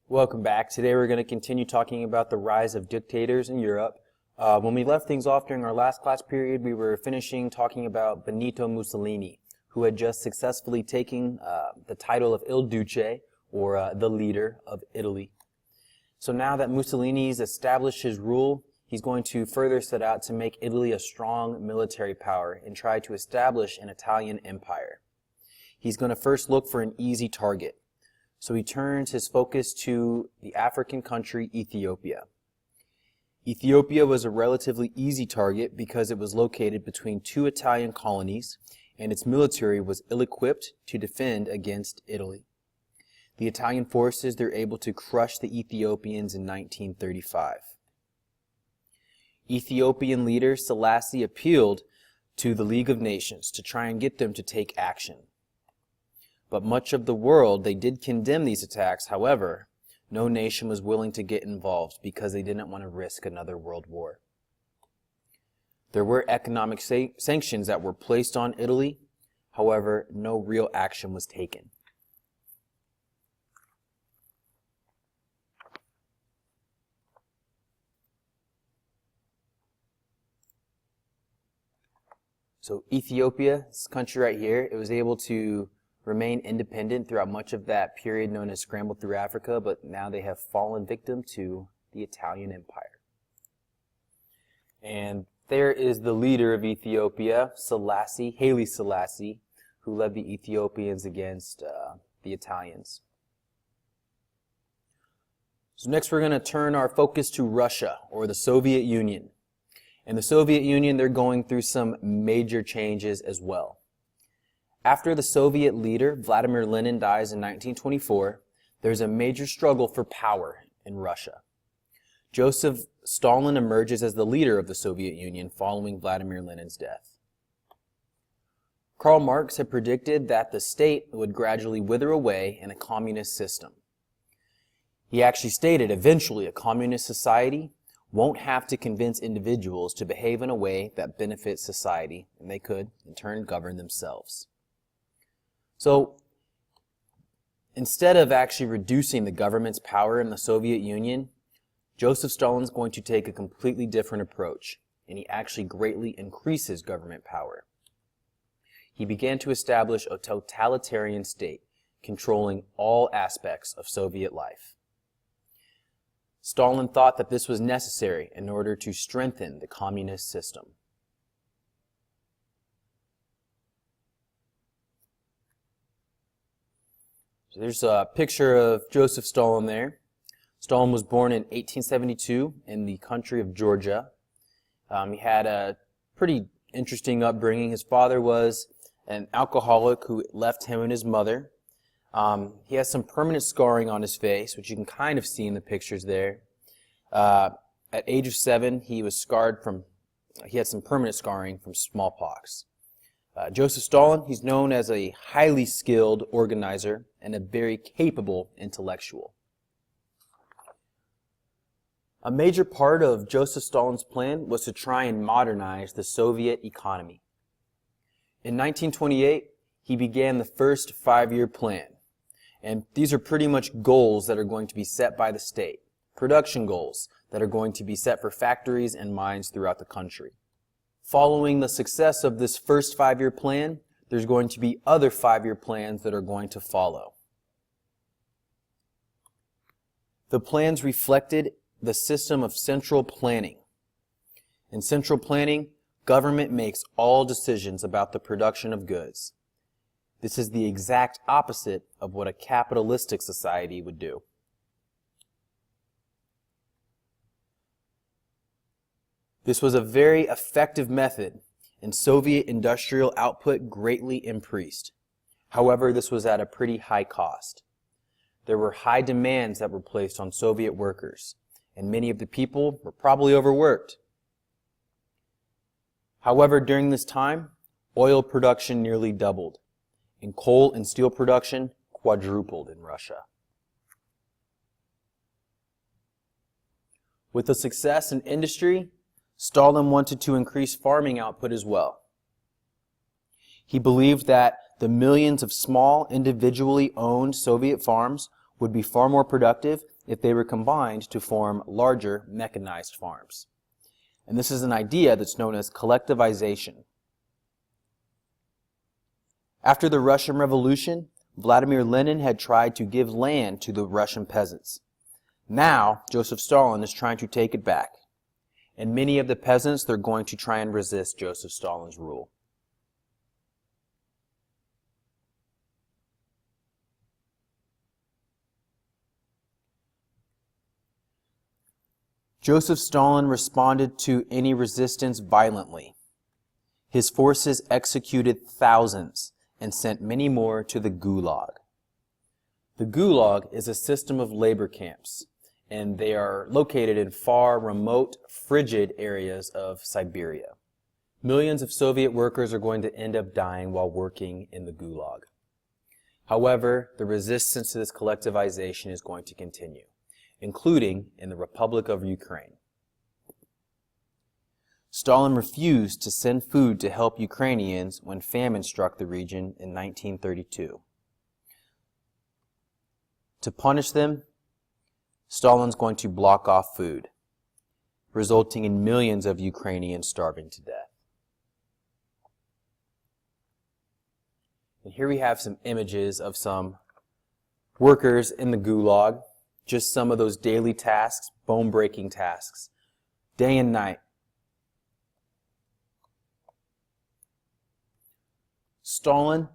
Welcome back. Today we're going to continue talking about the rise of dictators in Europe. When we left things off during our last class period, we were finishing talking about Benito Mussolini, who had just successfully taken the title of Il Duce, or the leader of Italy. So now that Mussolini's established his rule, he's going to further set out to make Italy a strong military power and try to establish an Italian empire. He's going to first look for an easy target. So he turns his focus to the African country Ethiopia. Ethiopia was a relatively easy target because it was located between two Italian colonies and its military was ill-equipped to defend against Italy. The Italian forces, they're able to crush the Ethiopians in 1935. Ethiopian leader Selassie appealed to the League of Nations to try and get them to take action. But much of the world, they did condemn these attacks. However, no nation was willing to get involved because they didn't want to risk another world war. There were economic sanctions that were placed on Italy. However, no real action was taken. So Ethiopia, this country right here, it was able to remain independent throughout much of that period known as Scramble Through Africa, but now they have fallen victim to the Italian Empire. And there is the leader of Ethiopia, Haile Selassie, who led the Ethiopians against the Italians. So next we're going to turn our focus to Russia, or the Soviet Union. And the Soviet Union, they're going through some major changes as well. After the Soviet leader, Vladimir Lenin, dies in 1924, there's a major struggle for power in Russia. Joseph Stalin emerges as the leader of the Soviet Union following Vladimir Lenin's death. Karl Marx had predicted that the state would gradually wither away in a communist system. He actually stated, eventually, a communist society won't have to convince individuals to behave in a way that benefits society, and they could, in turn, govern themselves. So, instead of actually reducing the government's power in the Soviet Union, Joseph Stalin's going to take a completely different approach, and he actually greatly increases government power. He began to establish a totalitarian state, controlling all aspects of Soviet life. Stalin thought that this was necessary in order to strengthen the communist system. So there's a picture of Joseph Stalin there. Stalin was born in 1872 in the country of Georgia. He had a pretty interesting upbringing. His father was an alcoholic who left him and his mother. He has some permanent scarring on his face, which you can kind of see in the pictures there. At age of 7, he had some permanent scarring from smallpox. Joseph Stalin, he's known as a highly skilled organizer and a very capable intellectual. A major part of Joseph Stalin's plan was to try and modernize the Soviet economy. In 1928, he began the first 5-year plan. And these are pretty much goals that are going to be set by the state, production goals that are going to be set for factories and mines throughout the country. Following the success of this first 5-year plan, there's going to be other 5-year plans that are going to follow. The plans reflected the system of central planning. In central planning, government makes all decisions about the production of goods. This is the exact opposite of what a capitalistic society would do. This was a very effective method, and Soviet industrial output greatly increased. However, this was at a pretty high cost. There were high demands that were placed on Soviet workers, and many of the people were probably overworked. However, during this time, oil production nearly doubled, and coal and steel production quadrupled in Russia. With the success in industry, Stalin wanted to increase farming output as well. He believed that the millions of small, individually owned Soviet farms would be far more productive if they were combined to form larger mechanized farms. And this is an idea that's known as collectivization. After the Russian Revolution, Vladimir Lenin had tried to give land to the Russian peasants. Now, Joseph Stalin is trying to take it back. And many of the peasants, they're going to try and resist Joseph Stalin's rule. Joseph Stalin responded to any resistance violently. His forces executed thousands and sent many more to the Gulag. The Gulag is a system of labor camps, and they are located in far, remote, frigid areas of Siberia. Millions of Soviet workers are going to end up dying while working in the Gulag. However, the resistance to this collectivization is going to continue, including in the Republic of Ukraine. Stalin refused to send food to help Ukrainians when famine struck the region in 1932. To punish them, Stalin's going to block off food, resulting in millions of Ukrainians starving to death. And here we have some images of some workers in the Gulag, just some of those daily tasks, bone-breaking tasks, day and night. Stalin,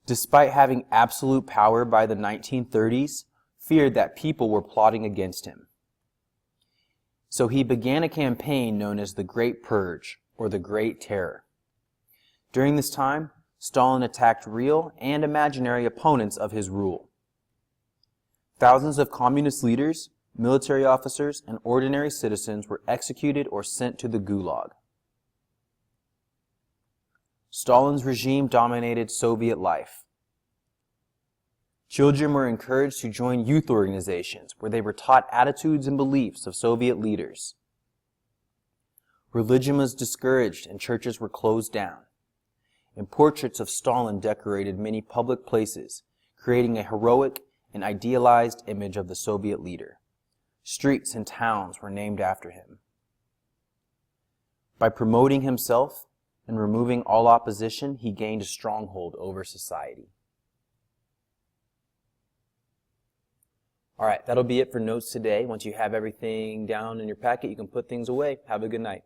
despite having absolute power by the 1930s, feared that people were plotting against him. So he began a campaign known as the Great Purge, or the Great Terror. During this time, Stalin attacked real and imaginary opponents of his rule. Thousands of communist leaders, military officers, and ordinary citizens were executed or sent to the Gulag. Stalin's regime dominated Soviet life. Children were encouraged to join youth organizations where they were taught attitudes and beliefs of Soviet leaders. Religion was discouraged and churches were closed down. And portraits of Stalin decorated many public places, creating a heroic and idealized image of the Soviet leader. Streets and towns were named after him. By promoting himself and removing all opposition, he gained a stronghold over society. All right, that'll be it for notes today. Once you have everything down in your packet, you can put things away. Have a good night.